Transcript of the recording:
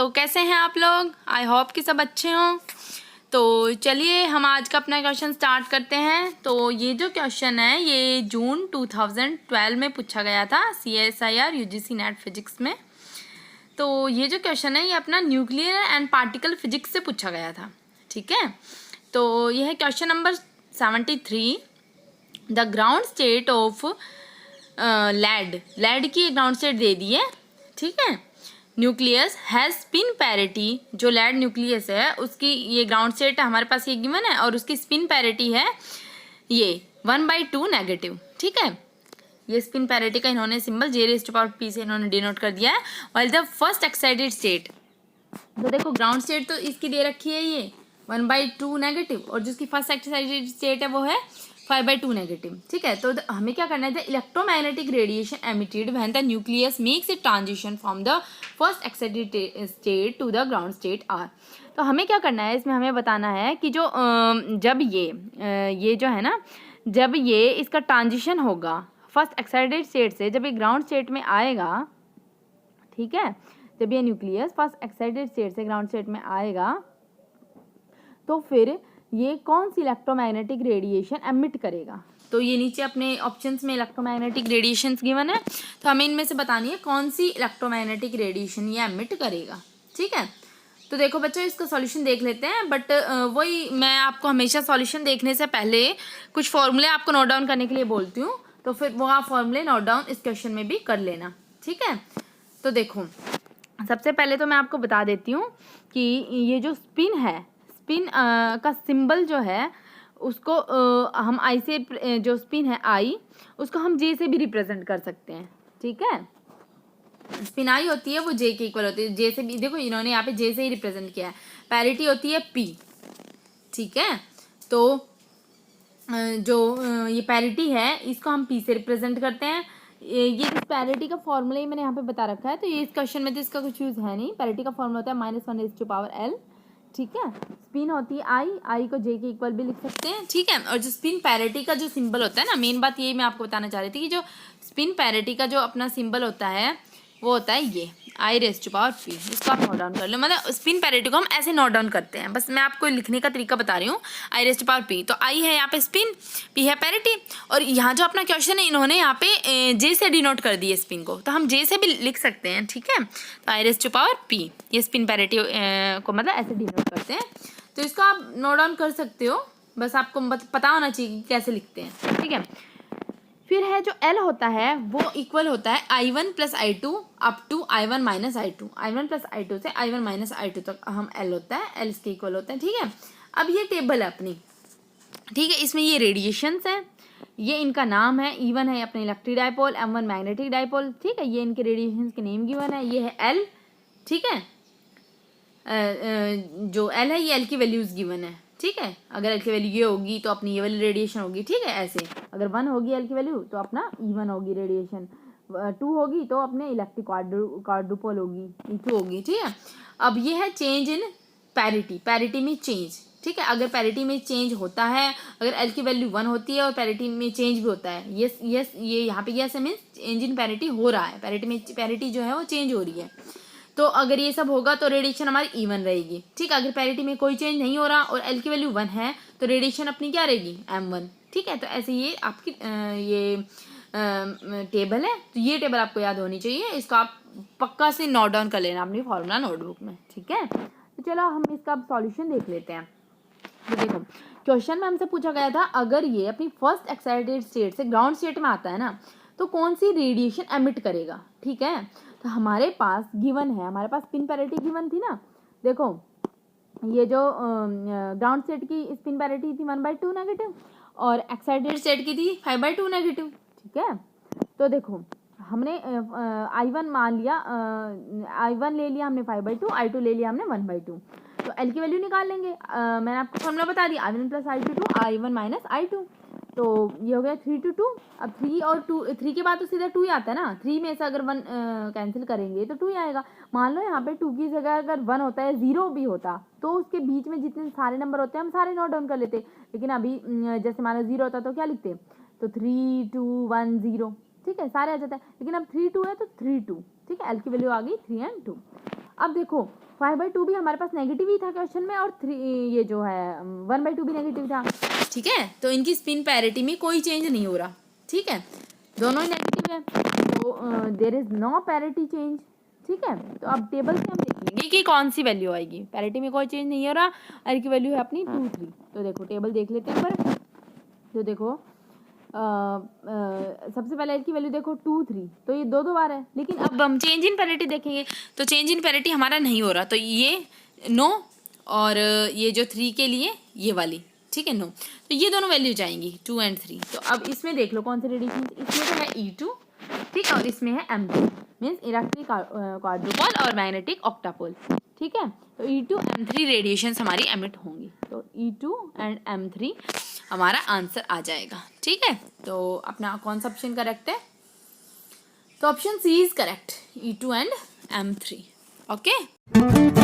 तो कैसे हैं आप लोग? आई होप कि सब अच्छे हों। तो चलिए हम आज का अपना क्वेश्चन स्टार्ट करते हैं। तो ये जो क्वेश्चन है ये जून 2012 में पूछा गया था CSIR UGC नेट फिजिक्स में। तो ये जो क्वेश्चन है ये अपना न्यूक्लियर एंड पार्टिकल फिजिक्स से पूछा गया था, ठीक है। तो यह है question number 73। The ground state of lead की ग्राउंड स्टेट दे दी है, ठीक है। न्यूक्लियस हैज़ स्पिन पैरिटी, जो लेड न्यूक्लियस है उसकी ये ग्राउंड स्टेट हमारे पास ये गिवन है और उसकी स्पिन पैरिटी है ये 1/2 नेगेटिव, ठीक है। ये स्पिन पैरिटी का इन्होंने सिंबल J⁻P से इन्होंने डिनोट कर दिया है। While the first excited state, तो देखो ग्राउंड स्टेट तो इसकी दे रखी है ये 1/2 नेगेटिव और जिसकी फर्स्ट एक्साइटेड स्टेट है वो है 5/2 नेगेटिव, ठीक है। तो हमें क्या करना है, the electromagnetic radiation emitted when the nucleus makes it transition from the first excited state to the ground state are. तो हमें क्या करना है, इसमें हमें बताना है कि जो जब ये जो है ना, जब ये इसका ट्रांजिशन होगा फर्स्ट एक्साइटेड स्टेट से, जब ये ग्राउंड स्टेट में आएगा, ठीक है, जब ये न्यूक्लियस फर्स्ट एक्साइटेड स्टेट से ग्राउंड स्टेट में आएगा तो फिर ये कौन सी इलेक्ट्रोमैग्नेटिक रेडिएशन एमिट करेगा। तो ये नीचे अपने ऑप्शंस में इलेक्ट्रोमैग्नेटिक रेडिएशंस गिवन है, तो हमें इनमें से बतानी है कौन सी इलेक्ट्रोमैग्नेटिक रेडिएशन ये एमिट करेगा, ठीक है। तो देखो बच्चों इसका सॉल्यूशन देख लेते हैं, बट वही मैं आपको हमेशा सॉल्यूशन देखने से पहले कुछ फॉर्मूले आपको नोट डाउन करने के लिए बोलती हूँ, तो फिर वो आप फॉर्मूले नोट डाउन इस क्वेश्चन में भी कर लेना, ठीक है। तो देखो सबसे पहले तो मैं आपको बता देती हूँ कि ये जो स्पिन है, स्पिन का सिंबल जो है उसको हम आई से, जो स्पिन है आई, उसको हम जे से भी रिप्रेजेंट कर सकते हैं, ठीक है। स्पिन आई होती है वो जे के इक्वल होती है, जे से भी, देखो इन्होंने यहाँ पे जे से ही रिप्रेजेंट किया है। पैरिटी होती है पी, ठीक है। तो जो ये पैरिटी है इसको हम पी से रिप्रेजेंट करते हैं। ये इस पैरिटी का फॉर्मूला ही मैंने यहाँ पे बता रखा है, तो ये इस क्वेश्चन में तो इसका कुछ यूज़ है नहीं। पैरिटी का फॉर्मूला होता है -1⁻L, ठीक है। स्पिन होती है आई को जे के इक्वल भी लिख सकते हैं, ठीक है। और जो स्पिन पैरिटी का जो सिंबल होता है ना, मेन बात यही मैं आपको बताना चाह रही थी कि जो स्पिन पैरिटी का जो अपना सिंबल होता है वो होता है ये I⁻P। इसको आप नोट डाउन कर लो, मतलब स्पिन पैरिटी को हम ऐसे नोट डाउन करते हैं, बस मैं आपको लिखने का तरीका बता रही हूँ। I⁻P, तो I है यहाँ पे स्पिन, P है पैरिटी, और यहाँ जो अपना क्वेश्चन है इन्होंने यहाँ पे J से डिनोट कर दिए स्पिन को, तो हम J से भी लिख सकते हैं, ठीक है। तो I⁻P ये स्पिन पैरिटी को मतलब ऐसे डिनोट करते हैं, तो इसको आप नोट डाउन कर सकते हो, बस आपको पता होना चाहिए कि कैसे लिखते हैं, ठीक है। फिर है जो L होता है वो इक्वल होता है I1 + I2 up to I1 - I2, I1 + I2 से I1 - I2 तक हम L होता है, L इसके इक्वल होता है, ठीक है। अब ये टेबल है अपनी, ठीक है, इसमें ये रेडिएशंस हैं, ये इनका नाम है, E1 है अपने electric dipole, M1 magnetic dipole, ठीक है। ये इनके रेडिएशंस के नेम गिवन है, ये है L, ठीक है। जो L है ये L की वैल्यूज़ गिवन है, ठीक है। अगर L की वैल्यू ये होगी तो अपनी ये वाली रेडिएशन होगी, ठीक है। ऐसे अगर 1 होगी L की वैल्यू तो अपना E1 होगी रेडिएशन, 2 होगी तो अपने इलेक्ट्रिक क्वाड्रुपल होगी, E2 होगी, ठीक है। अब ये है चेंज इन पैरिटी, पैरिटी में चेंज, ठीक है। अगर पैरिटी में चेंज होता है, अगर L की वैल्यू 1 होती है और पैरिटी में चेंज भी होता है, यस ये यहाँ पे yes means change in parity हो रहा है, पैरिटी जो है वो चेंज हो रही है। तो अगर ये सब होगा तो रेडिएशन हमारी E1 रहेगी, ठीक है। अगर पैरिटी में कोई चेंज नहीं हो रहा और L की वैल्यू 1 है तो रेडिएशन अपनी क्या रहेगी, M1, ठीक है। तो ऐसे ये आपकी ये टेबल है, तो ये टेबल आपको याद होनी चाहिए, इसको आप पक्का से नोट डाउन कर लेना अपनी फॉर्मूला नोटबुक में, ठीक है। तो चलो हम इसका अब सॉल्यूशन देख लेते हैं। तो देखो क्वेश्चन में हमसे पूछा गया था अगर ये अपनी फर्स्ट एक्साइटेड स्टेट से ग्राउंड स्टेट में आता है ना तो कौन सी रेडिएशन एमिट करेगा, ठीक है। तो हमारे पास गिवन है, हमारे पास स्पिन पैरिटी गिवन थी ना, देखो ये जो ग्राउंड स्टेट की स्पिन पैरिटी थी 1/2 नेगेटिव और एक्साइटेड स्टेट की थी 5/2 नेगेटिव, ठीक है। तो देखो हमने I1 मान लिया, I1 ले लिया हमने 5/2, I2 ले लिया हमने 1/2, तो L की वैल्यू निकाल लेंगे। मैंने आपको फॉर्मूला बता दिया, I1 + I2 I1 - I2, तो ये हो गया 3 to 2। अब 3 और 3 के बाद तो सीधा 2 ही आता है ना, 3 में से अगर 1 कैंसिल करेंगे तो 2 ही आएगा। मान लो यहाँ पे 2 की जगह अगर 1 होता है, 0 भी होता, तो उसके बीच में जितने सारे नंबर होते हैं हम सारे नोट डाउन कर लेते, लेकिन अभी जैसे मान लो 0 होता तो क्या लिखते, तो 3 2 1 0, ठीक है, सारे आ जाता है। लेकिन अब 3 2 है तो 3 2, ठीक है, L की वैल्यू आ गई 3 और 2। अब देखो 5/2 भी हमारे पास नेगेटिव ही था क्वेश्चन में, और 3 ये जो है 1/2 भी नेगेटिव था, ठीक है। तो इनकी स्पिन पैरिटी में कोई चेंज नहीं हो रहा, ठीक है, दोनों ही नेगेटिव है, तो there is no parity change, ठीक है। तो अब टेबल से हम देख लेंगे कि कौन सी वैल्यू आएगी। पैरिटी में कोई चेंज नहीं हो रहा, और की वैल्यू है अपनी 2 3। तो देखो टेबल देख लेते हैं पर, तो देखो सबसे पहले की वैल्यू देखो 2 3, तो ये 2 बार है, लेकिन अब हम चेंज इन पैरिटी देखेंगे तो चेंज इन पैरिटी हमारा नहीं हो रहा, तो ये नो, और ये जो 3 के लिए ये वाली, ठीक है, नो। तो ये दोनों वैल्यू जाएंगी 2 और 3। तो अब इसमें देख लो कौन से रेडिएशन, इसमें तो है E2, ठीक है, और इसमें है M3, मीन्स इलेक्ट्रिक क्वाड्रुपल और मैग्नेटिक ऑक्टापोल, ठीक है। तो E2 M3 रेडिएशंस हमारी एमिट होंगी, तो E2 एंड M3 हमारा आंसर आ जाएगा, ठीक है। तो अपना कौन सा ऑप्शन करेक्ट है, तो option C is correct, E2 and M3, okay.